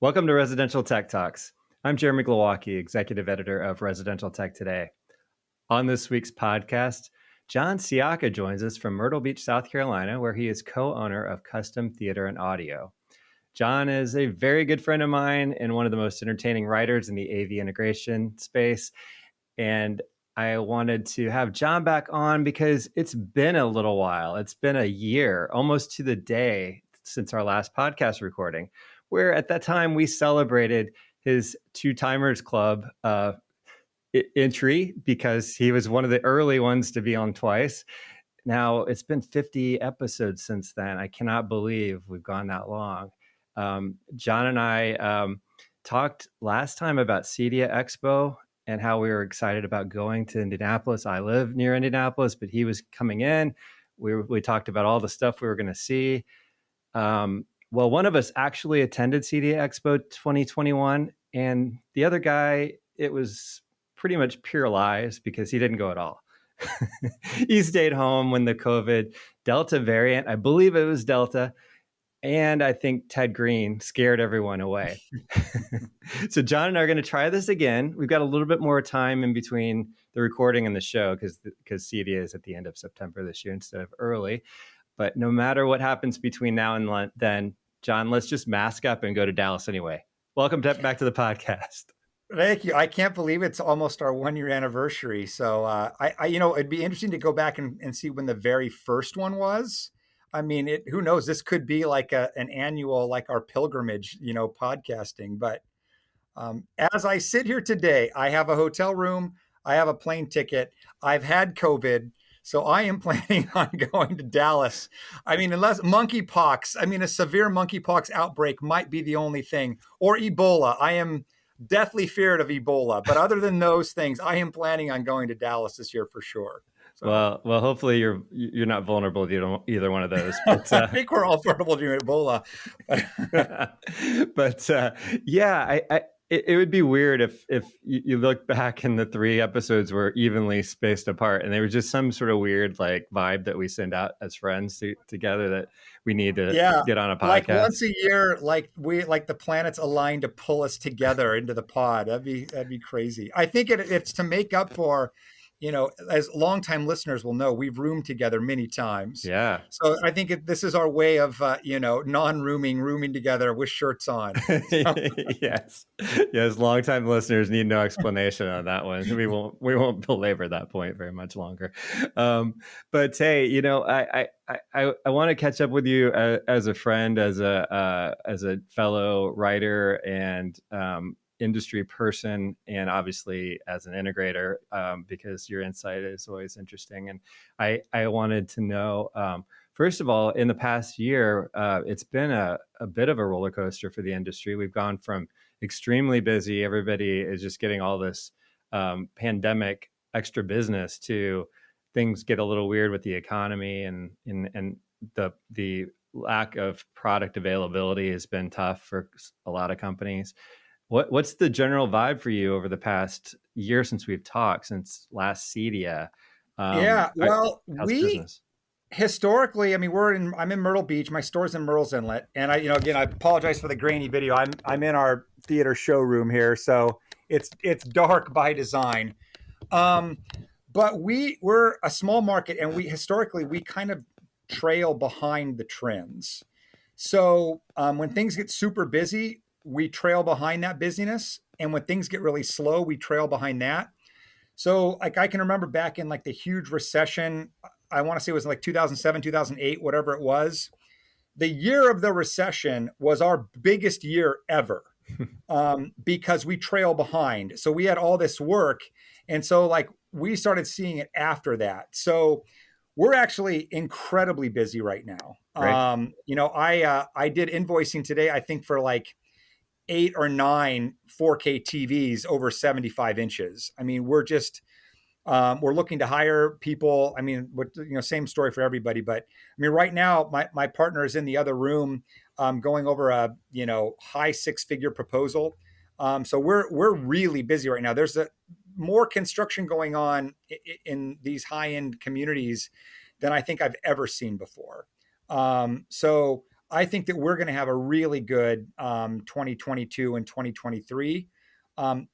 Welcome to Residential Tech Talks. I'm Jeremy Glowacki, Executive Editor of Residential Tech Today. On this week's podcast, John Sciacca joins us from Myrtle Beach, South Carolina, where he is co-owner of Custom Theater and Audio. John is a very good friend of mine and one of the most entertaining writers in the AV integration space. And I wanted to have John back on because it's been a little while. It's been a year, almost to the day since our last podcast recording, where at that time we celebrated his Two Timers Club entry because he was one of the early ones to be on twice. Now, it's been 50 episodes since then. I cannot believe we've gone that long. John and I talked last time about CEDIA Expo and how we were excited about going to Indianapolis. I live near Indianapolis, but he was coming in. We talked about all the stuff we were going to see. Well, one of us actually attended CEDIA Expo 2021, and the other guy, it was pretty much pure lies because he didn't go at all. He stayed home when the COVID Delta variant, I believe it was Delta, and I think Ted Green scared everyone away. So John and I are going to try this again. We've got a little bit more time in between the recording and the show because CEDIA is at the end of September this year instead of early. But no matter what happens between now and then, John, let's just mask up and go to Dallas anyway. Welcome back to the podcast. Thank you. I can't believe it's almost our 1-year anniversary. So it'd be interesting to go back and see when the very first one was. I mean, who knows? This could be like an annual, like our pilgrimage, podcasting. But as I sit here today, I have a hotel room. I have a plane ticket. I've had COVID. So I am planning on going to Dallas. I mean, unless monkeypox, a severe monkeypox outbreak might be the only thing, or Ebola. I am deathly feared of Ebola. But other than those things, I am planning on going to Dallas this year for sure. So. Well, hopefully you're not vulnerable to either one of those. But, I think we're all vulnerable to Ebola. But it would be weird if you look back and the 3 episodes were evenly spaced apart and there was just some sort of weird like vibe that we send out as friends together that we need to get on a podcast. Like once a year, like the planets align to pull us together into the pod. That'd be crazy. I think it's to make up for, as longtime listeners will know, we've roomed together many times. Yeah. So I think this is our way of, rooming together with shirts on. Yes. Longtime listeners need no explanation on that one. We won't belabor that point very much longer. But hey, I want to catch up with you as a friend, as a fellow writer and, industry person, and obviously as an integrator, because your insight is always interesting. And I wanted to know, first of all, in the past year, it's been a bit of a roller coaster for the industry. We've gone from extremely busy, everybody is just getting all this pandemic extra business, to things get a little weird with the economy, and the lack of product availability has been tough for a lot of companies. What's the general vibe for you over the past year since we've talked, since last CEDIA? Historically, I'm in Myrtle Beach. My store's in Myrtle's Inlet, and I apologize for the grainy video. I'm in our theater showroom here, so it's dark by design. But we're a small market, and we kind of trail behind the trends. So when things get super busy, we trail behind that busyness. And when things get really slow, we trail behind that. So like I can remember back in like the huge recession, I want to say it was like 2007, 2008, whatever it was. The year of the recession was our biggest year ever because we trail behind. So we had all this work. And so like we started seeing it after that. So we're actually incredibly busy right now. Right. I did invoicing today, I think for like 8 or 9 4K TVs over 75 inches. I mean, we're just, we're looking to hire people. I mean, same story for everybody. But I mean, right now, my partner is in the other room going over a, high 6-figure proposal. So we're really busy right now. There's more construction going on in these high-end communities than I think I've ever seen before. So I think that we're going to have a really good 2022 and 2023.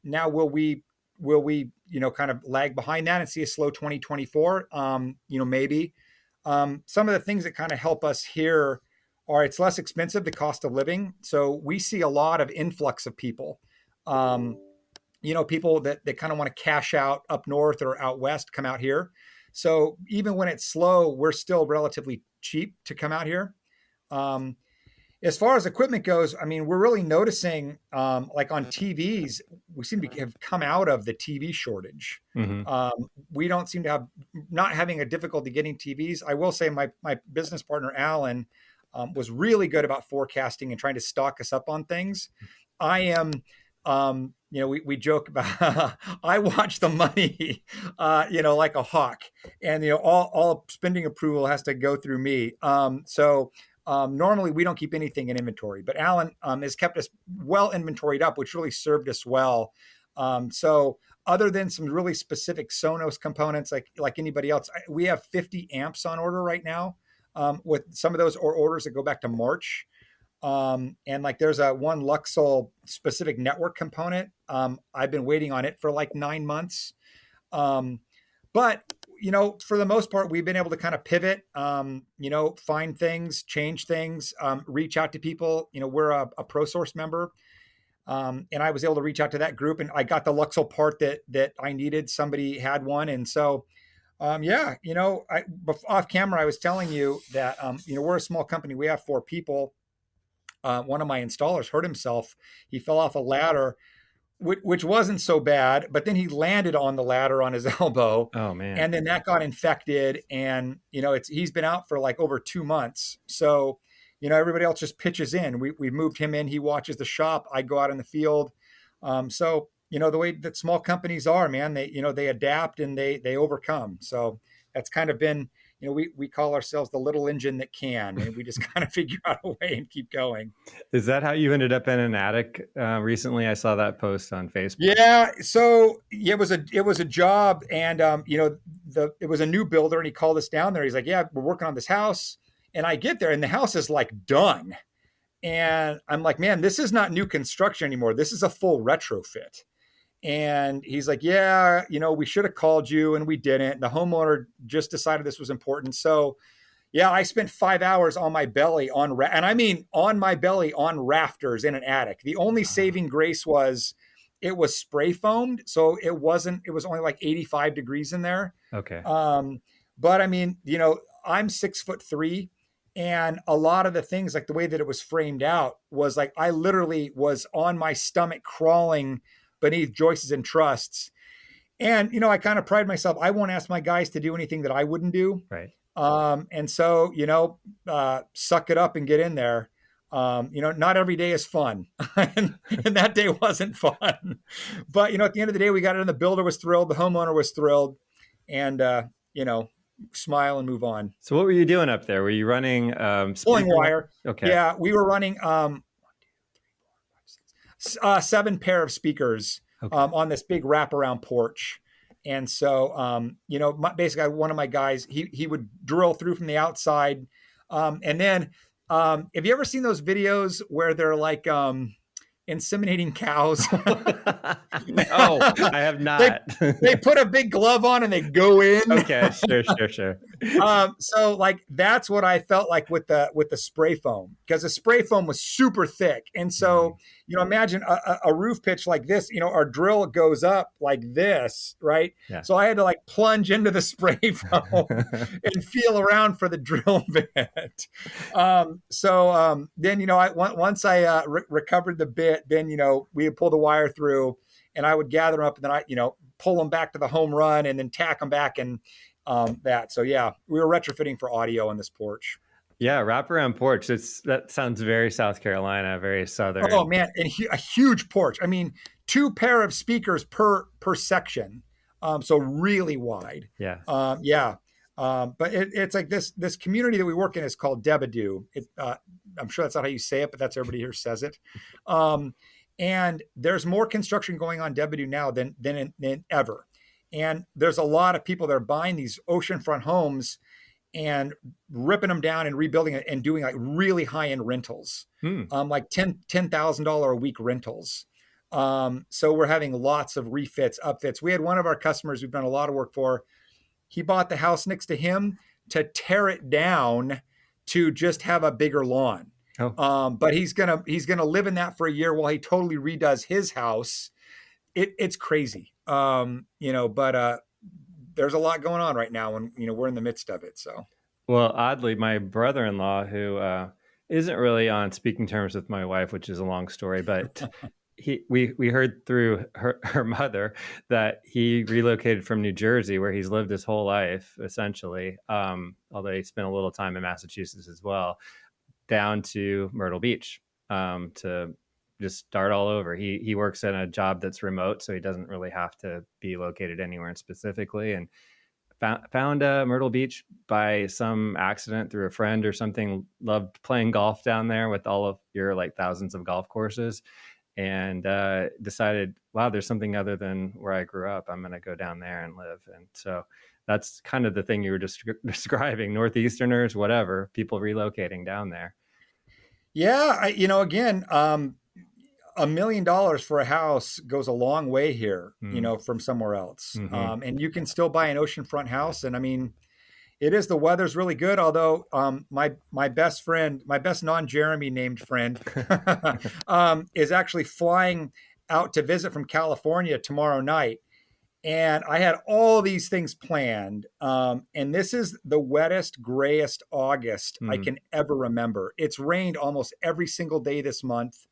Now, will we kind of lag behind that and see a slow 2024? Maybe. Some of the things that kind of help us here are it's less expensive, the cost of living. So we see a lot of influx of people. Um, people that kind of want to cash out up north or out west come out here. So even when it's slow, we're still relatively cheap to come out here. Um, as far as equipment goes, I mean, we're really noticing, like on TVs, we seem to have come out of the TV shortage. Mm-hmm. We don't seem to have not having a difficulty getting TVs. I will say my business partner Alan was really good about forecasting and trying to stock us up on things. I am. We joke about I watch the money, like a hawk, and all spending approval has to go through me. Normally we don't keep anything in inventory, but Alan has kept us well inventoried up, which really served us well. So other than some really specific Sonos components, like anybody else, we have 50 amps on order right now. With some of those orders that go back to March. And like there's a one Luxol specific network component. I've been waiting on it for like 9 months. But for the most part, we've been able to kind of pivot, find things, change things, reach out to people. We're a ProSource member. And I was able to reach out to that group, and I got the Luxol part that I needed. Somebody had one. And so, off camera, I was telling you that, we're a small company. We have 4 people. One of my installers hurt himself. He fell off a ladder, which wasn't so bad, but then he landed on the ladder on his elbow. Oh man. And then that got infected. And, he's been out for like over 2 months. So, everybody else just pitches in. We moved him in. He watches the shop. I go out in the field. So, the way that small companies are, man, they adapt and they overcome. So that's kind of been, we call ourselves the little engine that can, and we just kind of figure out a way and keep going. Is that how you ended up in an attic recently? I saw that post on Facebook. Yeah. So it was a job, and it was a new builder, and he called us down there. He's like, "Yeah, we're working on this house," and I get there, and the house is like done, and I'm like, "Man, this is not new construction anymore. This is a full retrofit." And he's like, "Yeah, we should have called you, and we didn't. The homeowner just decided this was important." So, yeah, I spent 5 hours on my belly and I mean on my belly on rafters in an attic. The only saving grace was it was spray foamed, so it was only like 85 degrees in there. Okay. But I mean, I'm 6'3", and a lot of the things, like the way that it was framed out, was like I literally was on my stomach crawling beneath joists and trusses. And, I kind of pride myself. I won't ask my guys to do anything that I wouldn't do. Right. And so, suck it up and get in there. Not every day is fun. and that day wasn't fun. But, at the end of the day, we got it in. The builder was thrilled. The homeowner was thrilled. And, smile and move on. So what were you doing up there? Were you running pulling wire? Okay. Yeah, we were running 7 pair of speakers on this big wraparound porch. And so, basically one of my guys, he would drill through from the outside. And then, have you ever seen those videos where they're like inseminating cows? No, I have not. They put a big glove on and they go in. Okay, sure. So like that's what I felt like with the spray foam, because the spray foam was super thick. And so, imagine a roof pitch like this, our drill goes up like this, right? Yeah. So I had to like plunge into the spray foam and feel around for the drill bit. Then, once I recovered the bit, then, we would pull the wire through, and I would gather them up, and then I, pull them back to the home run and then tack them back, and that. So yeah, we were retrofitting for audio on this porch. Yeah, wraparound porch. That sounds very South Carolina, very southern. Oh man, and a huge porch. I mean, 2 pair of speakers per section, so really wide. Yeah. But it's like this community that we work in is called Debadoo. I'm sure that's not how you say it, but that's everybody here says it. And there's more construction going on Debadoo now than ever. And there's a lot of people that are buying these oceanfront homes. and ripping them down and rebuilding it and doing like really high end rentals, Hmm. like $10,000 a week rentals. So we're having lots of refits, upfits. We had one of our customers we've done a lot of work for. He bought the house next to him to tear it down to just have a bigger lawn. Oh, But he's gonna live in that for a year while he totally redoes his house. It's crazy, but there's a lot going on right now, and we're in the midst of it. So well, oddly, my brother-in-law, who isn't really on speaking terms with my wife, which is a long story, but we heard through her mother that he relocated from New Jersey, where he's lived his whole life, essentially, although he spent a little time in Massachusetts as well, down to Myrtle Beach to just start all over. He works in a job that's remote, so he doesn't really have to be located anywhere specifically, and found Myrtle Beach by some accident through a friend or something. Loved playing golf down there with all of your like thousands of golf courses, and decided, wow, there's something other than where I grew up. I'm going to go down there and live. And so that's kind of the thing you were just describing, Northeasterners, whatever, people relocating down there. yeah, again, $1 million for a house goes a long way here, Mm. from somewhere else. Mm-hmm. And you can still buy an oceanfront house. And I mean, the weather's really good. Although my best friend, my best non-Jeremy named friend, is actually flying out to visit from California tomorrow night. And I had all these things planned. And this is the wettest, grayest August I Mm. can ever remember. It's rained almost every single day this month.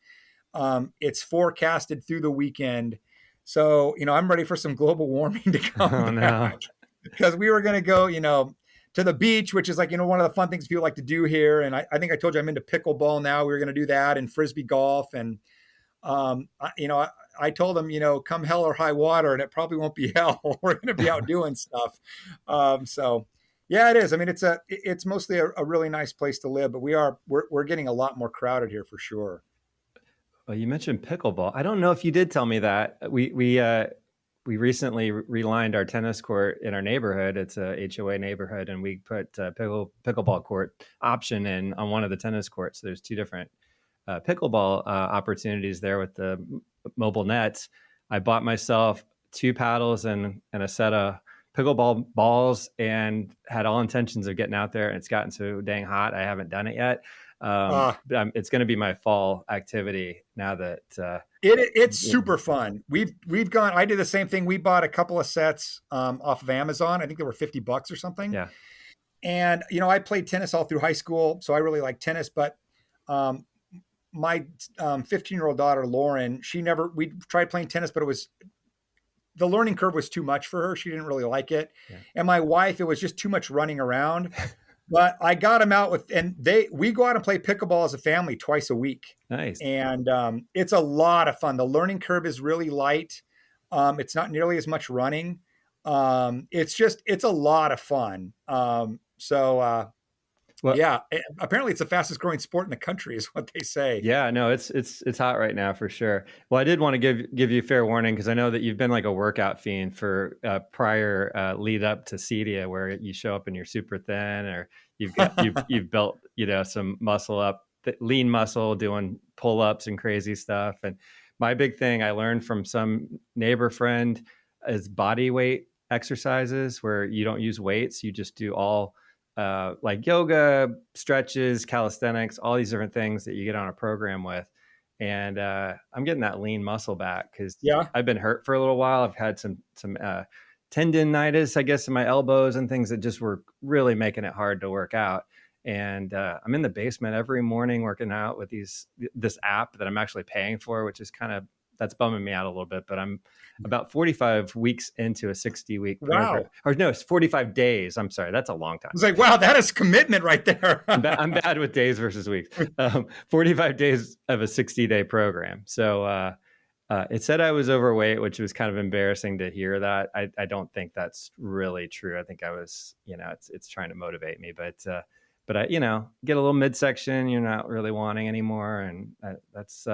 It's forecasted through the weekend. So, I'm ready for some global warming to come Oh no. back, because we were going to go, to the beach, which is like, one of the fun things people like to do here. And I think I told you I'm into pickleball now. We were going to do that and Frisbee golf. And, I told him, come hell or high water, and it probably won't be hell. We're going to be out doing stuff. So yeah, it is. I mean, it's mostly a really nice place to live, but we're getting a lot more crowded here for sure. Well, you mentioned pickleball. I don't know if you did tell me that. We recently relined our tennis court in our neighborhood. It's a HOA neighborhood, and we put a pickleball court option in on one of the tennis courts. So there's two different pickleball opportunities there with the mobile nets. I bought myself two paddles and a set of pickleball balls, and had all intentions of getting out there. And it's gotten so dang hot, I haven't done it yet. But it's going to be my fall activity now that It's super fun. We've gone. I did the same thing. We bought a couple of sets off of Amazon. I think they were $50 or something. yeah. And I played tennis all through high school, so I really like tennis. But my 15-year-old daughter Lauren, we tried playing tennis, but the learning curve was too much for her. She didn't really like it. Yeah. And my wife, it was just too much running around. But I got them out we go out and play pickleball as a family twice a week. Nice. And it's a lot of fun. The learning curve is really light. It's not nearly as much running. It's a lot of fun. Well, yeah, apparently it's the fastest growing sport in the country is what they say. yeah, no, it's hot right now for sure. Well, I did want to give you fair warning, because I know that you've been like a workout fiend for prior lead up to CEDIA, where you show up and you're super thin, or you've built some muscle up, lean muscle, doing pull ups and crazy stuff. And my big thing I learned from some neighbor friend is body weight exercises, where you don't use weights, you just do all like yoga, stretches, calisthenics, all these different things that you get on a program with. And I'm getting that lean muscle back, because Yeah. I've been hurt for a little while. I've had some tendinitis, I guess, in my elbows and things that just were really making it hard to work out. And I'm in the basement every morning working out with this app that I'm actually paying for, which is that's bumming me out a little bit. But I'm about 45 weeks into a 60-week program. Wow. Or no, it's 45 days. I'm sorry. That's a long time. It's like, wow, that is commitment right there. I'm bad with days versus weeks. 45 days of a 60-day program. So it said I was overweight, which was kind of embarrassing to hear that. I don't think that's really true. I think I was, it's trying to motivate me, but I, get a little midsection you're not really wanting anymore. And that's,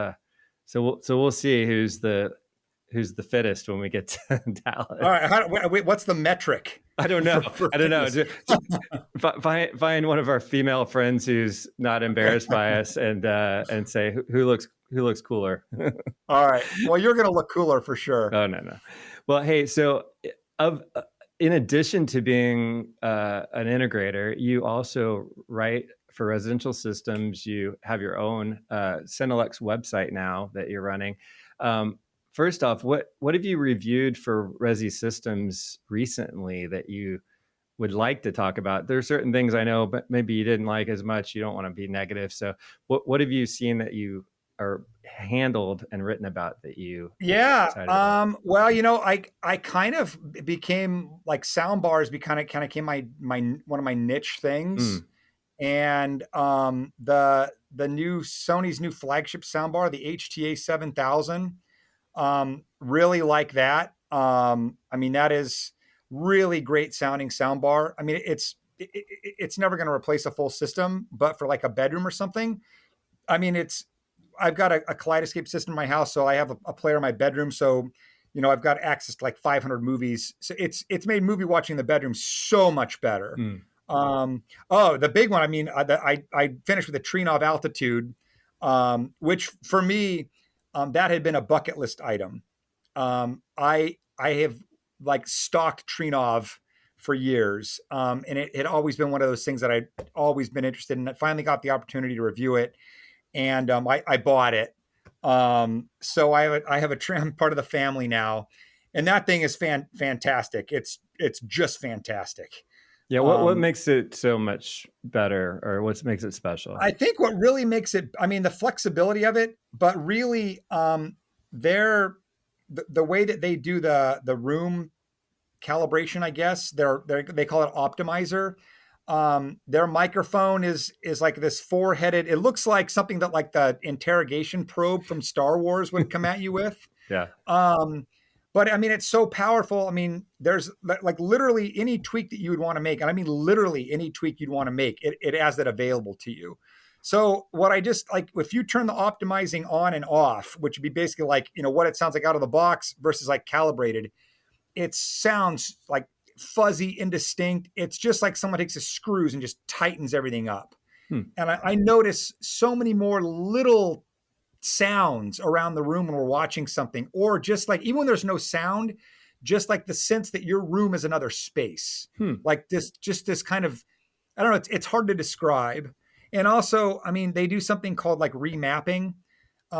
so we'll see who's the who's the fittest when we get to All Dallas. right. What's the metric? I don't know. For I don't know. fitness? Find one of our female friends who's not embarrassed by us, and say who looks cooler. All right. Well, you're going to look cooler for sure. Oh no. Well, hey, so of in addition to being an integrator, you also write for residential systems. You have your own Cinelex website now that you're running. First off, what have you reviewed for Resi Systems recently that you would like to talk about? There are certain things I know, but maybe you didn't like as much. You don't want to be negative. So what have you seen that you are handled and written about that you Yeah. excited about? Well, I kind of became like sound bars kind of became my one of my niche things. And the new Sony's new flagship soundbar, the HTA 7000, really like that. I mean, that is really great sounding soundbar. I mean, it's never going to replace a full system, but for like a bedroom or something, I mean, I've got a kaleidoscope system in my house, so I have a player in my bedroom. So, I've got access to like 500 movies. So it's made movie watching in the bedroom so much better. The big one. I mean, I finished with a tree knob altitude, which for me, that had been a bucket list item. I have like stalked tree knob for years, and it had always been one of those things that I'd always been interested in. I finally got the opportunity to review it, and I bought it. So I have a trim part of the family now, and that thing is fantastic. It's just fantastic. Yeah, what makes it so much better, or what makes it special? I think what really makes it, I mean, the flexibility of it, but really, the way that they do the room calibration, I guess they call it optimizer. Their microphone is like this four-headed. It looks like something that like the interrogation probe from Star Wars would come at you with. Yeah. But I mean, it's so powerful. I mean, there's like literally any tweak that you would want to make, and I mean literally any tweak you'd want to make, it has that available to you. So what I just like, if you turn the optimizing on and off, which would be basically like, what it sounds like out of the box versus like calibrated, it sounds like fuzzy, indistinct. It's just like someone takes the screws and just tightens everything up. And I notice so many more little sounds around the room when we're watching something, or just like, even when there's no sound, just like the sense that your room is another space. Like this kind of, I don't know, it's hard to describe. And also, I mean, they do something called like remapping.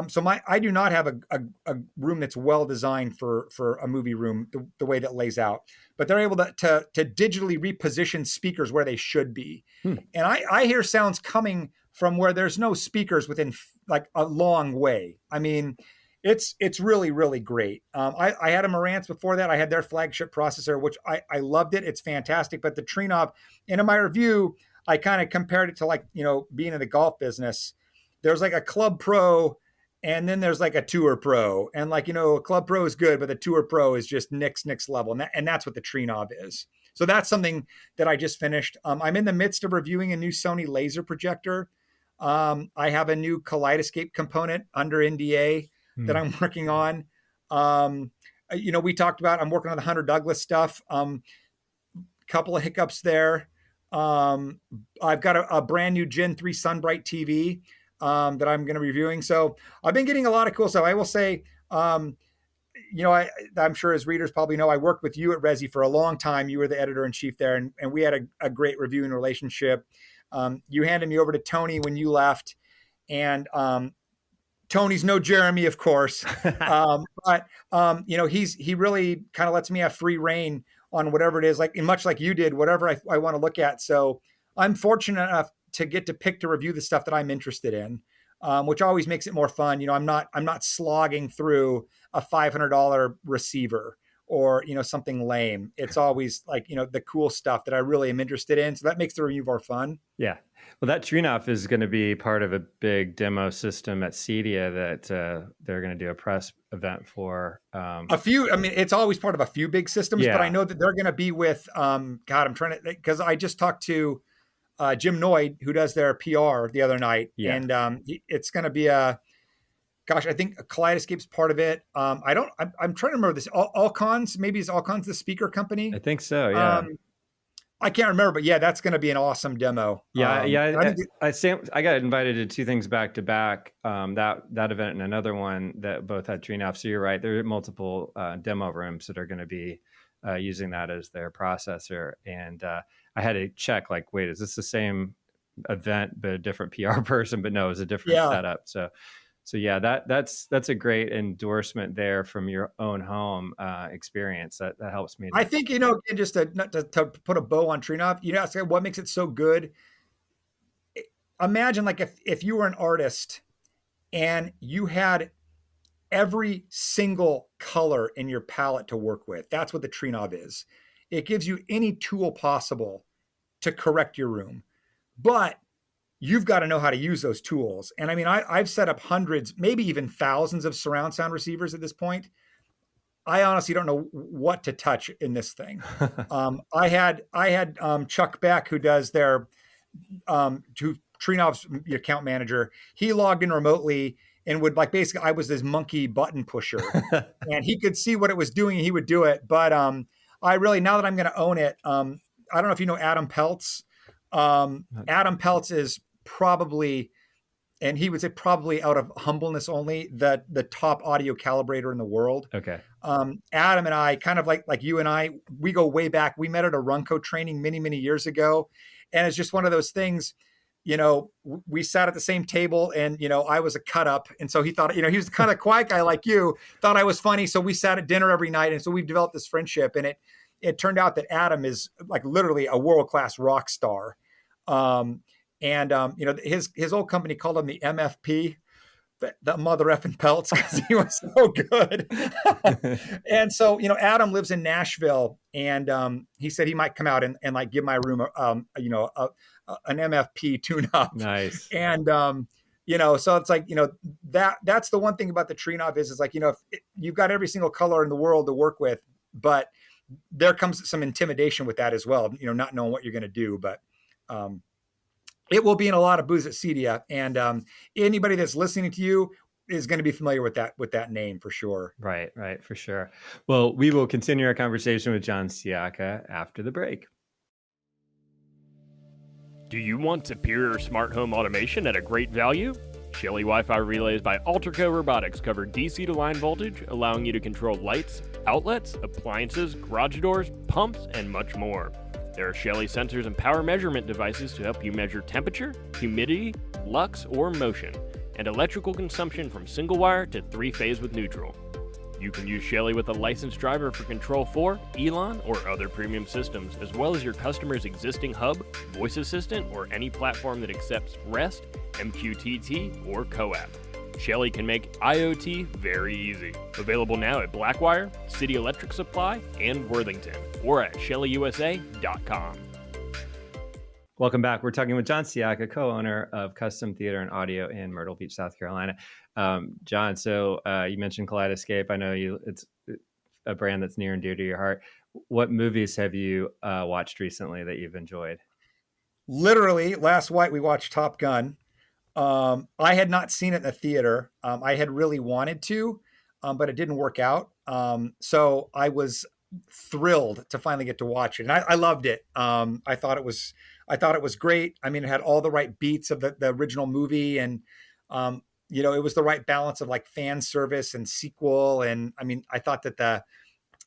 So I do not have a room that's well designed for a movie room the way that lays out, but they're able to digitally reposition speakers where they should be. And I hear sounds coming from where there's no speakers within like a long way. I mean, it's really, really great. I had a Marantz before that. I had their flagship processor, which I loved it. It's fantastic. But the tree knob, and in my review, I kind of compared it to like, being in the golf business. There's like a Club Pro, and then there's like a Tour Pro. And like, a Club Pro is good, but the Tour Pro is just next level. And that's what the tree knob is. So that's something that I just finished. I'm in the midst of reviewing a new Sony laser projector. I have a new kaleidoscope component under NDA that I'm working on. We talked about, I'm working on the Hunter Douglas stuff. Couple of hiccups there. I've got a brand new Gen 3 Sunbright TV that I'm going to be reviewing. So I've been getting a lot of cool stuff. I will say, I'm sure as readers probably know, I worked with you at Resi for a long time. You were the editor-in-chief there, and we had a great reviewing relationship. You handed me over to Tony when you left, and Tony's no Jeremy, of course, but he really kind of lets me have free reign on whatever it is, like, and much like you did, whatever I want to look at. So I'm fortunate enough to get to pick to review the stuff that I'm interested in, which always makes it more fun. I'm not slogging through a $500 receiver or, something lame. It's always like, the cool stuff that I really am interested in. So that makes the review more fun. Yeah. Well, that Trinoff is going to be part of a big demo system at CEDIA that they're going to do a press event for. It's always part of a few big systems, but I know that they're going to be with, because I just talked to Jim Noyd, who does their PR the other night. And it's going to be a gosh, I think Kaleidoscape's part of it. I'm trying to remember this. Alcons, maybe is Alcons the speaker I company? think so. Yeah. Um, I can't remember, but yeah, that's going to be an awesome demo. Yeah, I yeah. think I got invited to two things back to back. That event and another one that both had tree nav. So you're right. There are multiple demo rooms that are going to be using that as their processor. And I had to check, like, wait, is this the same event but a different PR person? But no, it was a different yeah, setup. So yeah, that's a great endorsement there from your own home experience. That helps me I to. think, and just to put a bow on tree nav, what makes it so good. Imagine like if you were an artist and you had every single color in your palette to work with. That's what the tree knob is. It gives you any tool possible to correct your room, but you've got to know how to use those tools. And I mean, I've set up hundreds, maybe even thousands of surround sound receivers at this point. I honestly don't know what to touch in this thing. I had Chuck Beck, who does their to TreeKnob's account manager. He logged in remotely and would, like, basically, I was this monkey button pusher, and he could see what it was doing and he would do it. But I really, now that I'm going to own it, I don't know if you know Adam Peltz. Adam Peltz is probably, and he would say probably out of humbleness only, the top audio calibrator in the world. Okay. Adam and I, kind of like you and I, we go way back. We met at a Runco training many years ago, and it's just one of those things. We sat at the same table, and I was a cut up, and so he thought, he was the kind of quiet guy like you, thought I was funny, so we sat at dinner every night, and so we've developed this friendship, and it turned out that Adam is like literally a world-class rock star. His old company called him the MFP, the mother effing Pelts, because he was so good. And so, Adam lives in Nashville, and he said he might come out and like give my room an MFP tune up. Nice. And so it's like, that's the one thing about the tree knob is like, if you've got every single color in the world to work with, but there comes some intimidation with that as well, not knowing what you're going to do. But it will be in a lot of booths at CEDIA, and anybody that's listening to you is going to be familiar with that name for sure. Right, for sure. Well, we will continue our conversation with John Sciacca after the break. Do you want superior smart home automation at a great value? Shelly Wi-Fi relays by Alterco Robotics cover DC to line voltage, allowing you to control lights, outlets, appliances, garage doors, pumps, and much more. There are Shelly sensors and power measurement devices to help you measure temperature, humidity, lux, or motion, and electrical consumption from single wire to 3-phase with neutral. You can use Shelly with a licensed driver for Control 4, Elon, or other premium systems, as well as your customer's existing hub, voice assistant, or any platform that accepts REST, MQTT, or CoAP. Shelly can make IoT very easy. Available now at Blackwire, City Electric Supply, and Worthington, or at shellyusa.com. Welcome back. We're talking with John Sciacca, co-owner of Custom Theater and Audio in Myrtle Beach, South Carolina. John, so you mentioned Kaleidoscape. I know it's a brand that's near and dear to your heart. What movies have you watched recently that you've enjoyed? Literally, last night we watched Top Gun. I had not seen it in the theater. I had really wanted to, but it didn't work out. So I was thrilled to finally get to watch it, and I loved it. I thought it was great. I mean, it had all the right beats of the original movie, and it was the right balance of like fan service and sequel. And I mean, I thought that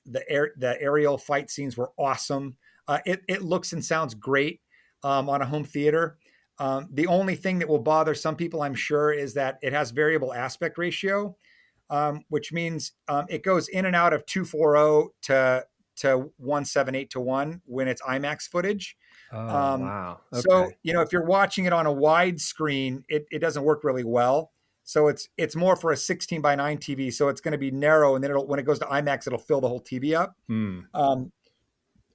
the aerial fight scenes were awesome. It looks and sounds great on a home theater. The only thing that will bother some people, I'm sure, is that it has variable aspect ratio, which means it goes in and out of 240 to 178 to 1 when it's IMAX footage. Oh, wow. Okay. So, if you're watching it on a wide screen, it doesn't work really well. So it's more for a 16 by 9 TV. So it's going to be narrow, and then when it goes to IMAX, it'll fill the whole TV up.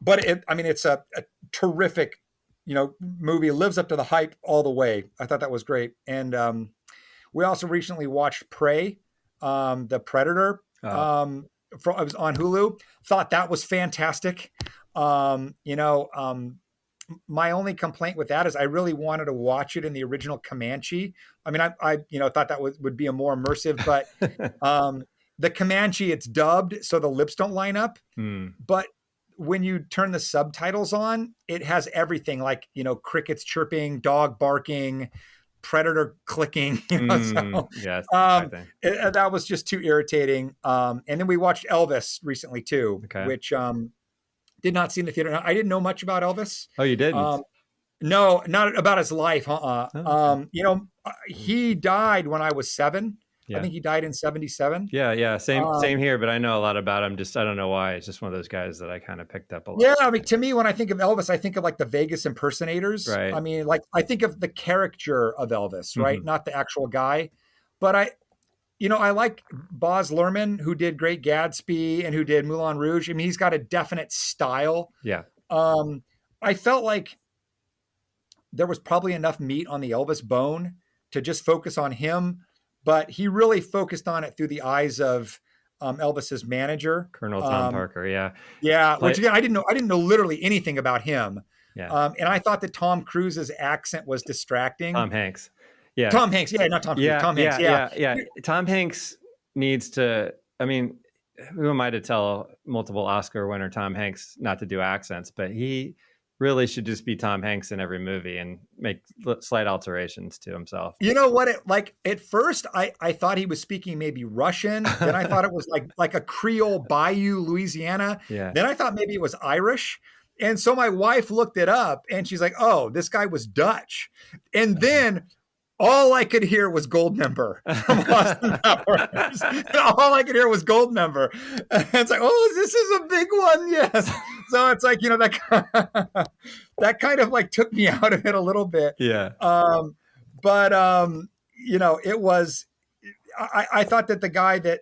But it's a terrific, movie. It lives up to the hype all the way. I thought that was great. And we also recently watched Prey, the Predator. It was on Hulu. Thought that was fantastic. my only complaint with that is I really wanted to watch it in the original Comanche. I mean, I thought that would be a more immersive, but the Comanche, it's dubbed, so the lips don't line up. But when you turn the subtitles on, it has everything like, crickets chirping, dog barking, predator clicking. Yes, that was just too irritating. And then we watched Elvis recently too, which did not see in the theater. I didn't know much about Elvis. Oh, you didn't? No, not about his life. Okay. He died when I was 7. Yeah. I think he died in 1977. Yeah. Same here, but I know a lot about him. I don't know why. It's just one of those guys that I kind of picked up a lot. Yeah. I mean, to me, when I think of Elvis, I think of like the Vegas impersonators. Right. I mean, like I think of the character of Elvis, right? Not the actual guy. But I like Baz Luhrmann, who did Great Gatsby and who did Moulin Rouge. I mean, he's got a definite style. Yeah. I felt like there was probably enough meat on the Elvis bone to just focus on him, but he really focused on it through the eyes of Elvis's manager, Colonel Tom Parker. Yeah. Yeah. Which again, I didn't know literally anything about him. Yeah. And I thought that Tom Cruise's accent was distracting. Tom Hanks. Yeah. Tom Hanks. Yeah. Not Tom Cruise. Yeah, Tom Hanks. Yeah. Tom Hanks needs to, I mean, who am I to tell multiple Oscar winner Tom Hanks not to do accents, but he really should just be Tom Hanks in every movie and make slight alterations to himself. You know what? At first I thought he was speaking maybe Russian. Then I thought it was like a Creole Bayou, Louisiana. Yeah. Then I thought maybe it was Irish. And so my wife looked it up and she's like, oh, this guy was Dutch. And then all I could hear was Goldmember from Austin Powers. All I could hear was Goldmember. And it's like, oh, this is a big one. Yes. So it's like, that kind of like took me out of it a little bit. Yeah. It was, I thought that the guy that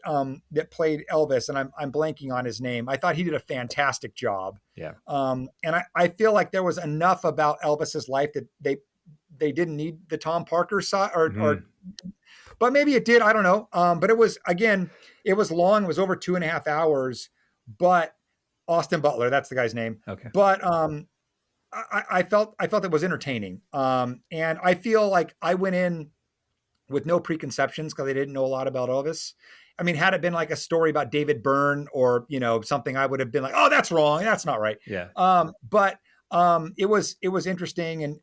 played Elvis, and I'm blanking on his name, I thought he did a fantastic job. Yeah. And I feel like there was enough about Elvis's life that they didn't need the Tom Parker side but maybe it did. I don't know. But it was long. It was over 2.5 hours, but Austin Butler, that's the guy's name. Okay. But I felt it was entertaining. And I feel like I went in with no preconceptions because I didn't know a lot about Elvis. I mean, had it been like a story about David Byrne or, something, I would have been like, oh, that's wrong. That's not right. Yeah. But it was interesting. And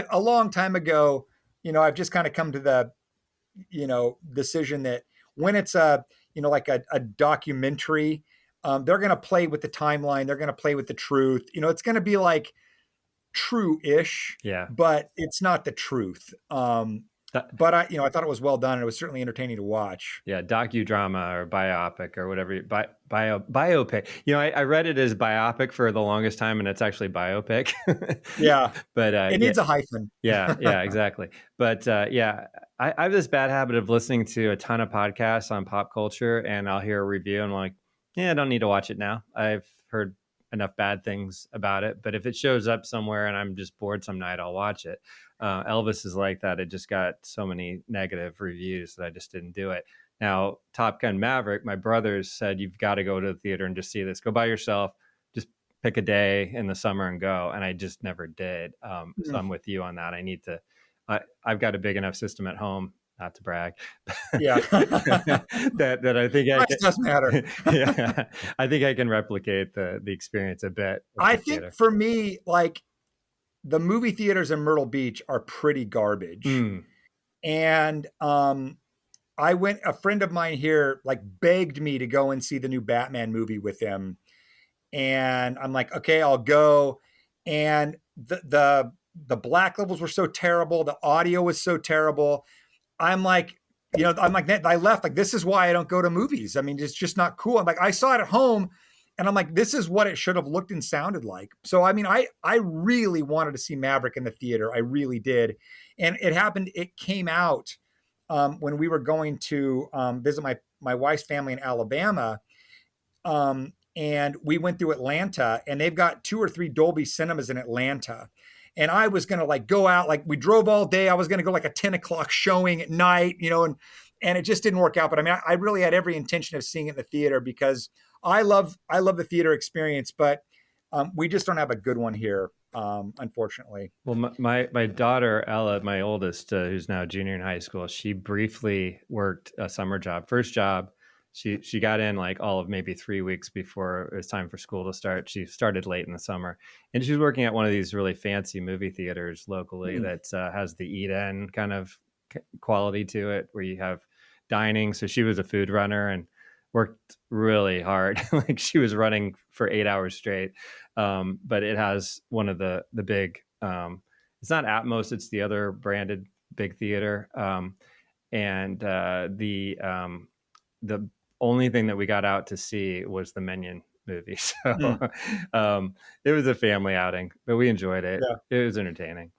a long time ago, I've just kind of come to the, decision that when it's like a documentary, they're going to play with the timeline. They're going to play with the truth. It's going to be like true-ish, yeah, but it's not the truth. But I thought it was well done. And it was certainly entertaining to watch. Yeah. Docudrama or biopic or whatever. Biopic. I read it as biopic for the longest time, and it's actually biopic. Yeah. But it needs a hyphen. Yeah, exactly. But I have this bad habit of listening to a ton of podcasts on pop culture, and I'll hear a review and I'm like, I don't need to watch it now. I've heard enough bad things about it. But if it shows up somewhere and I'm just bored some night, I'll watch it. Elvis is like that. It just got so many negative reviews that I just didn't do it. Now, Top Gun Maverick, my brothers said, you've got to go to the theater and just see this. Go by yourself. Just pick a day in the summer and go. And I just never did. So I'm with you on that. I need to, I've got a big enough system at home, not to brag. Yeah. that I think it doesn't matter. Yeah. I think I can replicate the experience a bit. I think for me, like, the movie theaters in Myrtle Beach are pretty garbage. And a friend of mine here like begged me to go and see the new Batman movie with him. And I'm like, okay, I'll go. And the black levels were so terrible. The audio was so terrible. I'm like, I left like, this is why I don't go to movies. I mean, it's just not cool. I'm like, I saw it at home. And I'm like, this is what it should have looked and sounded like. So, I mean, I really wanted to see Maverick in the theater. I really did. And it came out when we were going to visit my wife's family in Alabama. And we went through Atlanta, and they've got 2 or 3 Dolby Cinemas in Atlanta. And I was going to like go out, like we drove all day. I was going to go like a 10 o'clock showing at night, and it just didn't work out. But I mean, I really had every intention of seeing it in the theater because I love the theater experience, but we just don't have a good one here unfortunately. Well, my daughter Ella, my oldest, who's now a junior in high school, she briefly worked a summer job. First job, she got in like all of maybe 3 weeks before it was time for school to start. She started late in the summer, and she was working at one of these really fancy movie theaters locally Mm. that has the eat-in kind of quality to it, where you have dining. So she was a food runner and worked really hard. Like she was running for 8 hours straight. But it has one of the big, it's not Atmos, it's the other branded big theater. And the only thing that we got out to see was the Minion movie. So it was a family outing, but we enjoyed it. Yeah. It was entertaining.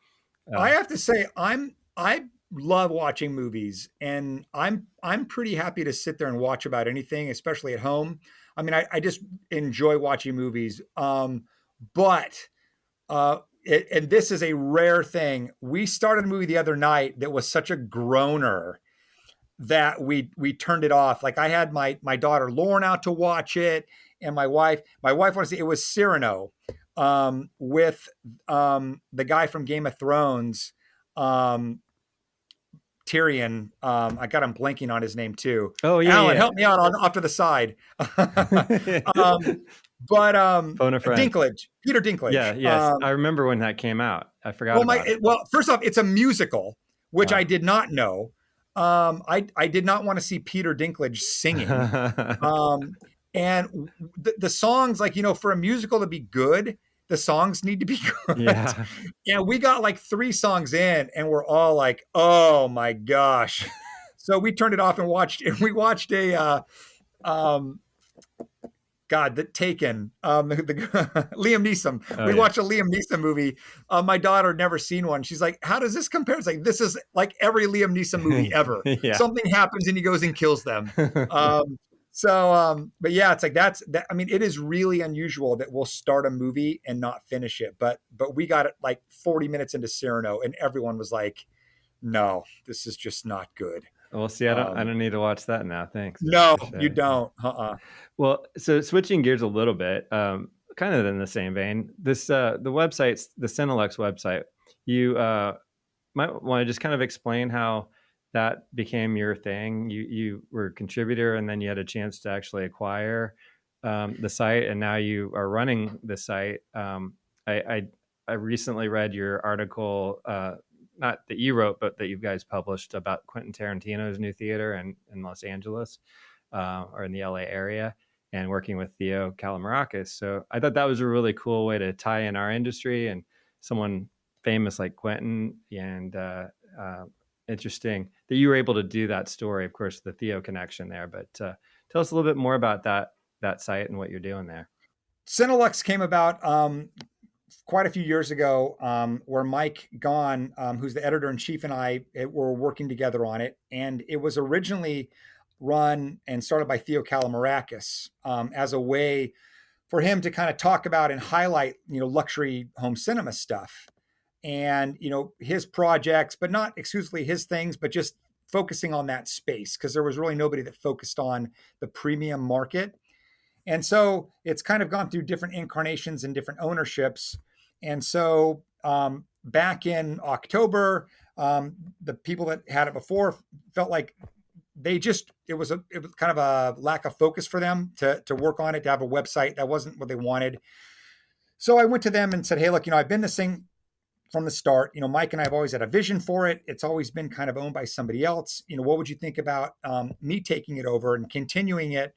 I have to say, I love watching movies, and I'm pretty happy to sit there and watch about anything, especially at home. I mean, I just enjoy watching movies. But and this is a rare thing. We started a movie the other night that was such a groaner that we turned it off. Like I had my daughter Lauren out to watch it, and my wife wanted to see it. Was Cyrano, with the guy from Game of Thrones, Tyrion. I got him blanking on his name too. Oh yeah, Alan, yeah. help me out off to the side. But Phone a friend. Dinklage, Peter Dinklage. Yeah, yes. I remember when that came out. I forgot about it. Well, first off, it's a musical, which Wow. I did not know. I did not want to see Peter Dinklage singing. And the songs, like, for a musical to be good, the songs need to be good. Yeah. And we got like 3 songs in, and we're all like, oh my gosh. So we turned it off and we watched a, the Taken, Liam Neeson. Oh, We yeah. watched a Liam Neeson movie. My daughter had never seen one. She's like, how does this compare? It's like, this is like every Liam Neeson movie ever. Yeah. Something happens and he goes and kills them. But yeah, it's like, I mean, it is really unusual that we'll start a movie and not finish it. But we got it like 40 minutes into Cyrano, and everyone was like, no, this is just not good. Well, see, I don't need to watch that now. Thanks. No, you don't. Well, so switching gears a little bit, kind of in the same vein, this the website, the Cinelux website, you might want to just kind of explain how that became your thing. You were a contributor, and then you had a chance to actually acquire the site, and now you are running the site. I recently read your article, not that you wrote, but that you guys published about Quentin Tarantino's new theater in Los Angeles, or in the LA area, and working with Theo Calamarakis. So I thought that was a really cool way to tie in our industry and someone famous like Quentin, and interesting that you were able to do that story. Of course, the Theo connection there, but tell us a little bit more about that site and what you're doing there. Cinelux came about quite a few years ago, where Mike Gahn, who's the editor-in-chief, and I were working together on it. And it was originally run and started by Theo Calamarakis, as a way for him to kind of talk about and highlight, luxury home cinema stuff. And, his projects, but not exclusively his things, but just focusing on that space, because there was really nobody that focused on the premium market. And so it's kind of gone through different incarnations and different ownerships. And so back in October, the people that had it before felt like it was kind of a lack of focus for them to work on it, to have a website. That wasn't what they wanted. So I went to them and said, hey, look, I've been this thing from the start. Mike and I have always had a vision for it. It's always been kind of owned by somebody else. What would you think about me taking it over and continuing it?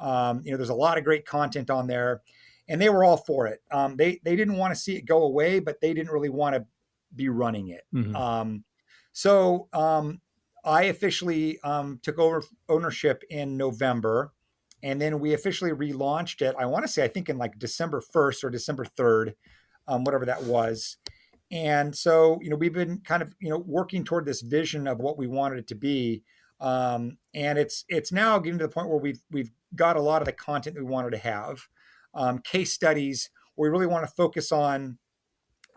There's a lot of great content on there, and they were all for it. They didn't want to see it go away, but they didn't really want to be running it. Mm-hmm. So I officially took over ownership in November, and then we officially relaunched it. I think in like December 1st or December 3rd, whatever that was. And so, we've been kind of, working toward this vision of what we wanted it to be. And it's now getting to the point where we've got a lot of the content we wanted to have, case studies where we really want to focus on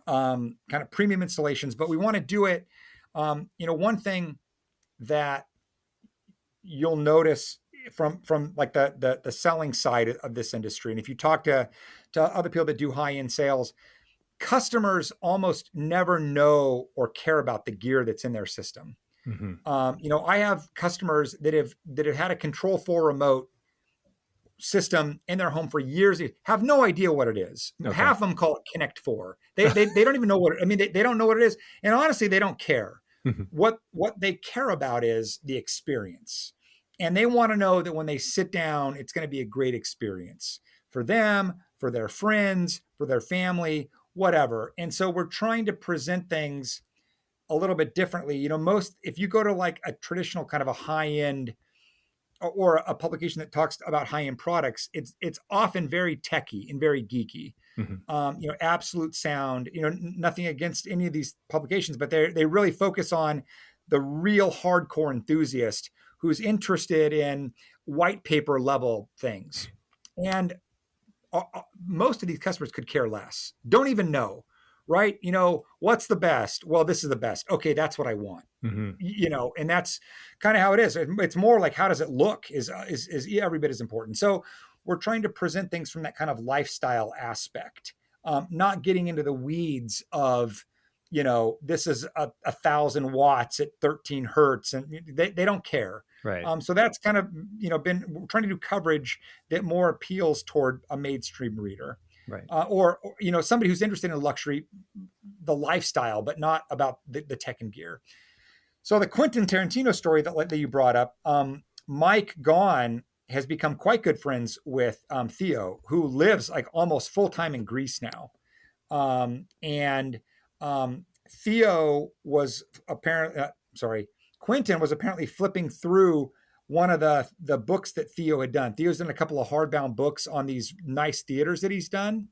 kind of premium installations, but we want to do it. One thing that you'll notice from like the selling side of this industry, and if you talk to other people that do high-end sales, customers almost never know or care about the gear that's in their system. I have customers that have had a Control4 remote system in their home for years, have no idea what it is. Okay. Half of them call it Connect 4. They don't even know what they don't know what it is. And honestly, they don't care. What they care about is the experience. And they want to know that when they sit down, it's going to be a great experience for them, for their friends, for their family, whatever. And so we're trying to present things a little bit differently. If you go to like a traditional kind of a high-end or a publication that talks about high-end products, it's often very techy and very geeky. Absolute Sound, nothing against any of these publications, but they really focus on the real hardcore enthusiast who's interested in white paper level things. And most of these customers could care less, don't even know, right? What's the best? Well, this is the best. Okay, that's what I want. And that's kind of how it is. It's more like, how does it look is every bit as important. So we're trying to present things from that kind of lifestyle aspect, not getting into the weeds of, this is 1,000 watts at 13 hertz, and they don't care. Right. So that's kind of, we're trying to do coverage that more appeals toward a mainstream reader. Right. Or somebody who's interested in luxury, the lifestyle, but not about the tech and gear. So the Quentin Tarantino story that you brought up, Mike Gaughan has become quite good friends with Theo, who lives like almost full-time in Greece now. Theo was Quentin was apparently flipping through one of the books that Theo had done. Theo's done a couple of hardbound books on these nice theaters that he's done.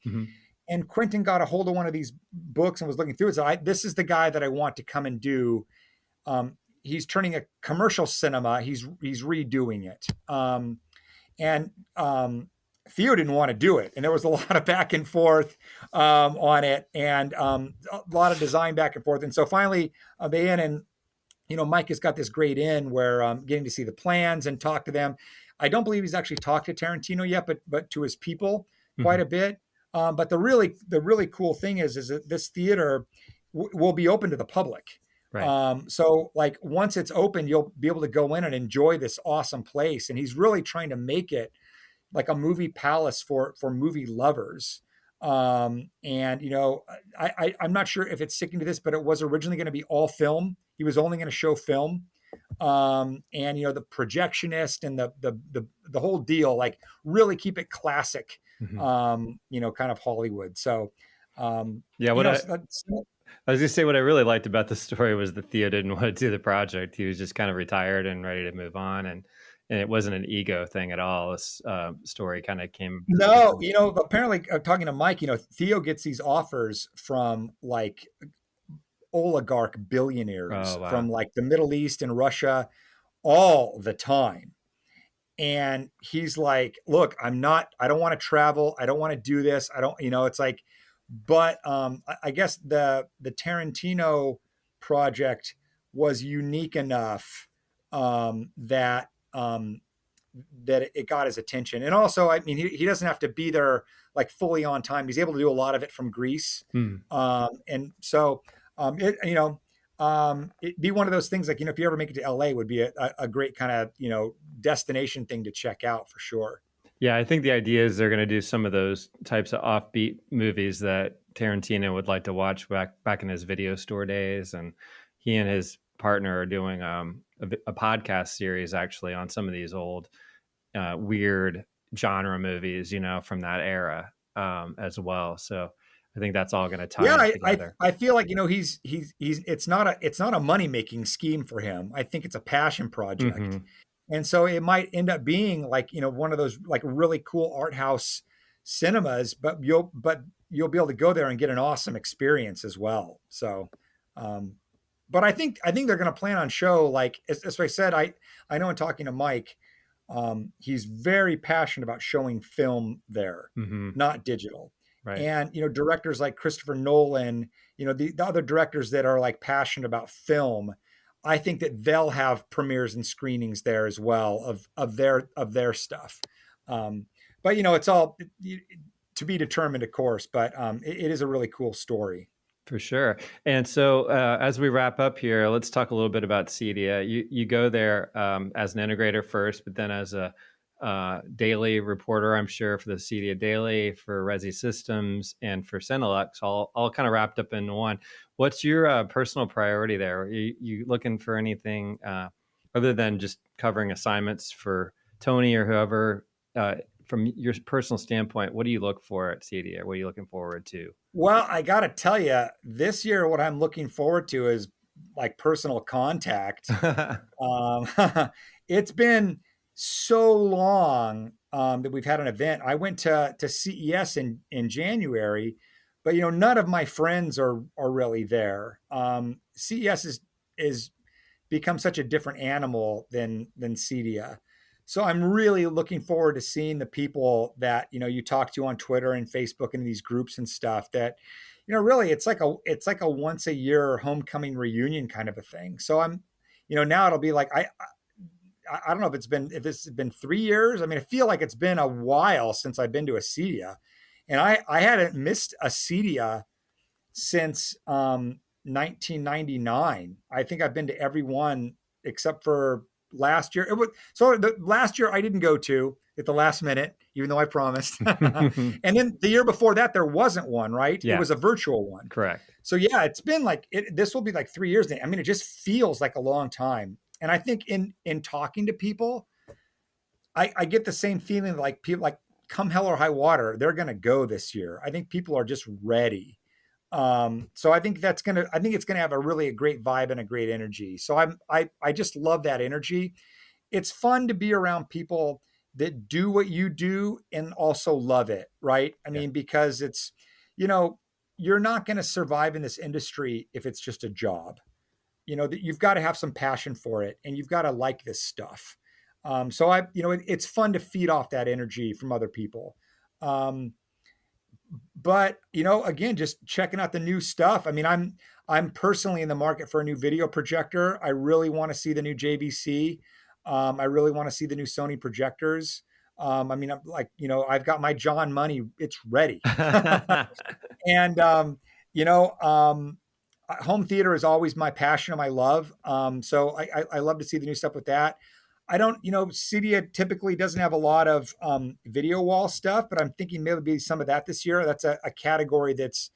And Quentin got a hold of one of these books and was looking through it. So this is the guy that I want to come and do. He's turning a commercial cinema. He's redoing it. Theo didn't want to do it. And there was a lot of back and forth on it, and a lot of design back and forth. And so finally they in, and Mike has got this great in where getting to see the plans and talk to them. I don't believe he's actually talked to Tarantino yet, but to his people quite a bit. But the really cool thing is that this theater will be open to the public. Right. So like once it's open, you'll be able to go in and enjoy this awesome place. And he's really trying to make it like a movie palace for movie lovers. I'm not sure if it's sticking to this, but it was originally going to be all film. He was only going to show film. The projectionist and the whole deal, like really keep it classic, kind of Hollywood. So, I was going to say, what I really liked about the story was that Theo didn't want to do the project. He was just kind of retired and ready to move on. And it wasn't an ego thing at all. This story kind of came. No, apparently talking to Mike, Theo gets these offers from like oligarch billionaires from like the Middle East and Russia all the time. And he's like, look, I don't want to travel. I don't want to do this. I don't, it's like, but I guess the Tarantino project was unique enough that it got his attention. And also, I mean, he doesn't have to be there like fully on time. He's able to do a lot of it from Greece. And so it'd be one of those things like, if you ever make it to LA, would be a great kind of, destination thing to check out for sure. Yeah, I think the idea is they're going to do some of those types of offbeat movies that Tarantino would like to watch back in his video store days. And he and his partner are doing a podcast series actually on some of these old weird genre movies, from that era as well. So I think that's all going to tie together. I feel like, he's it's not a money-making scheme for him. I think it's a passion project. And so it might end up being like, one of those like really cool art house cinemas, but you'll be able to go there and get an awesome experience as well. So, but I think they're going to plan on show, like, as I said, I know in talking to Mike, he's very passionate about showing film there, not digital. Right. And, directors like Christopher Nolan, the other directors that are like passionate about film, I think that they'll have premieres and screenings there as well of their stuff. But it's all to be determined, of course, but it is a really cool story. For sure. And so, as we wrap up here, let's talk a little bit about CEDIA. You go there as an integrator first, but then as a daily reporter, I'm sure, for the CEDIA Daily, for Resi Systems, and for Cinelux, all kind of wrapped up in one. What's your personal priority there? You looking for anything other than just covering assignments for Tony or whoever? From your personal standpoint, what do you look for at CEDIA? What are you looking forward to? Well, I got to tell you, this year, what I'm looking forward to is like personal contact. Um, it's been so long that we've had an event. I went to CES in January, but none of my friends are really there. CES is become such a different animal than CEDIA. So I'm really looking forward to seeing the people that you talk to on Twitter and Facebook and these groups and stuff. That really it's like a once a year homecoming reunion kind of a thing. So I'm now it'll be like I don't know if it's been 3 years. I mean, I feel like it's been a while since I've been to a CEDIA, and I hadn't missed a CEDIA since 1999. I think I've been to every one except for last year. The last year I didn't go to at the last minute, even though I promised. And then the year before that, there wasn't one, right? Yeah. It was a virtual one. Correct. So yeah, it's been like this will be like 3 years now. I mean, it just feels like a long time. And I think in talking to people, I get the same feeling like people like come hell or high water, they're going to go this year. I think people are just ready. So I think it's going to have a great vibe and a great energy. So I just love that energy. It's fun to be around people that do what you do and also love it. Right. I mean, because it's, you're not going to survive in this industry if it's just a job, that you've got to have some passion for it and you've got to like this stuff. So it's fun to feed off that energy from other people. But again, just checking out the new stuff. I mean, I'm personally in the market for a new video projector. I really want to see the new JVC. I really want to see the new Sony projectors. I mean, I'm like, I've got my John money. It's ready. And, home theater is always my passion and my love. So I love to see the new stuff with that. I don't, CEDIA typically doesn't have a lot of video wall stuff, but I'm thinking maybe some of that this year. That's a category that's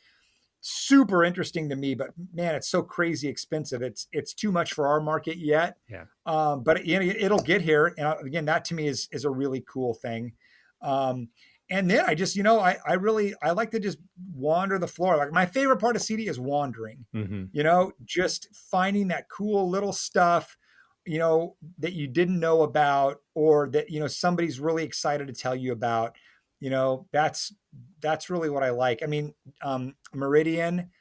super interesting to me, but man, it's so crazy expensive. It's too much for our market yet. Yeah. But it'll get here. And again, that to me is a really cool thing. And then I just, I like to just wander the floor. Like my favorite part of CEDIA is wandering, just finding that cool little stuff, that you didn't know about, or that, somebody's really excited to tell you about, that's really what I like. I mean, Meridian,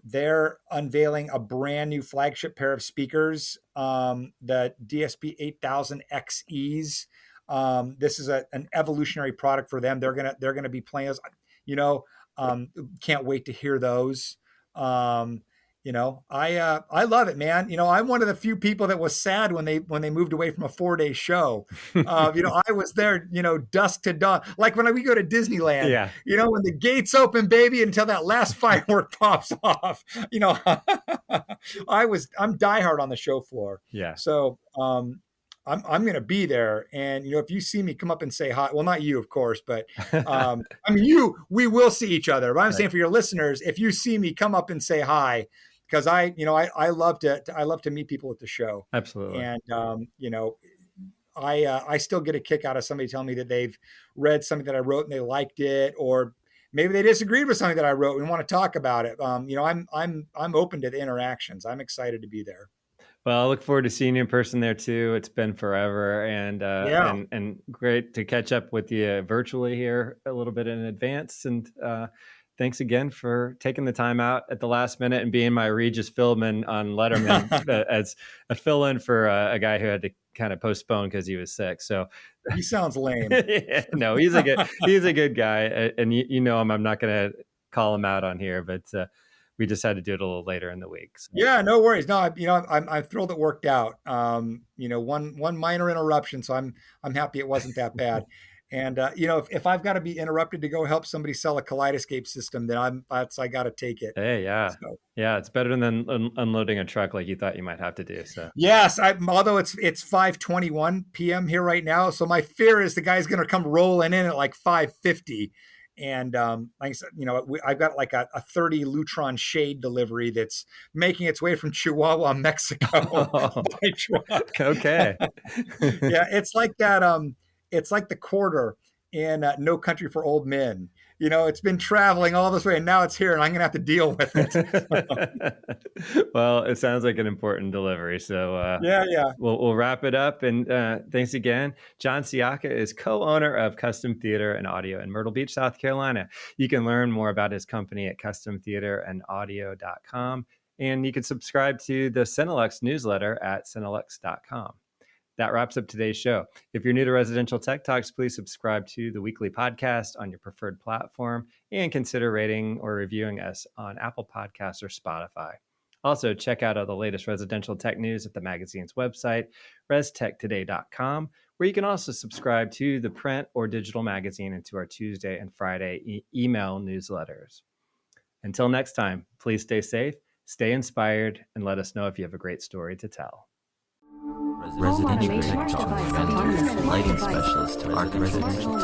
they're unveiling a brand new flagship pair of speakers, the DSP 8000 XEs. This is an evolutionary product for them. They're gonna be playing those, can't wait to hear those. I love it, man. I'm one of the few people that was sad when they moved away from a 4-day show. I was there, dusk to dawn. Like when we go to Disneyland, when the gates open, baby, until that last firework pops off, I'm diehard on the show floor. Yeah. So, I'm going to be there. And, if you see me, come up and say hi. Well, not you, of course, but I mean, we will see each other. But I'm saying for your listeners, if you see me, come up and say hi, because I love to meet people at the show. Absolutely. And, I still get a kick out of somebody telling me that they've read something that I wrote and they liked it, or maybe they disagreed with something that I wrote and want to talk about it. I'm open to the interactions. I'm excited to be there. Well, I look forward to seeing you in person there too. It's been forever, and and great to catch up with you virtually here a little bit in advance. And thanks again for taking the time out at the last minute and being my Regis Philbin on Letterman as a fill-in for a guy who had to kind of postpone because he was sick. So he sounds lame. No, he's a good guy, and you know him. I'm not going to call him out on here, but. We just had to do it a little later in the week. So. Yeah, no worries. No, I'm thrilled it worked out. One minor interruption, so I'm happy it wasn't that bad. And if I've got to be interrupted to go help somebody sell a kaleidoscope system, then I got to take it. Hey, yeah. So, Yeah, it's better than unloading a truck like you thought you might have to do. So yes, although it's 5:21 p.m. here right now, so my fear is the guy's going to come rolling in at like 5:50. And like I said, I've got like a 30 Lutron shade delivery that's making its way from Chihuahua, Mexico by truck. Okay. Yeah, it's like that. It's like the quarter in No Country for Old Men. It's been traveling all this way, and now it's here, and I'm going to have to deal with it. Well, it sounds like an important delivery. So yeah. We'll wrap it up. And thanks again. John Sciacca is co-owner of Custom Theater and Audio in Myrtle Beach, South Carolina. You can learn more about his company at customtheaterandaudio.com. And you can subscribe to the Cinelux newsletter at cinelux.com. That wraps up today's show. If you're new to Residential Tech Talks, please subscribe to the weekly podcast on your preferred platform and consider rating or reviewing us on Apple Podcasts or Spotify. Also, check out all the latest residential tech news at the magazine's website, restechtoday.com, where you can also subscribe to the print or digital magazine and to our Tuesday and Friday email newsletters. Until next time, please stay safe, stay inspired, and let us know if you have a great story to tell. Residential Tech Talk, lighting specialist to architecture to